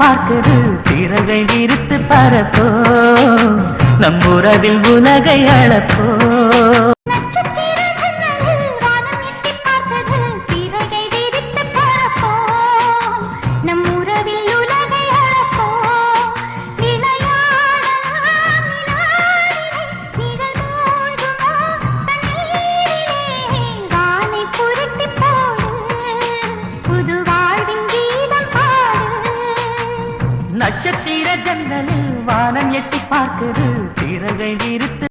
பார்க்குது சிறகை விரித்து பரப்போ நம் உறவில் உலகை அளப்போ நட்சத்திர ஜன்னலில் வானம் எட்டி பார்க்குது சிறகை விரித்து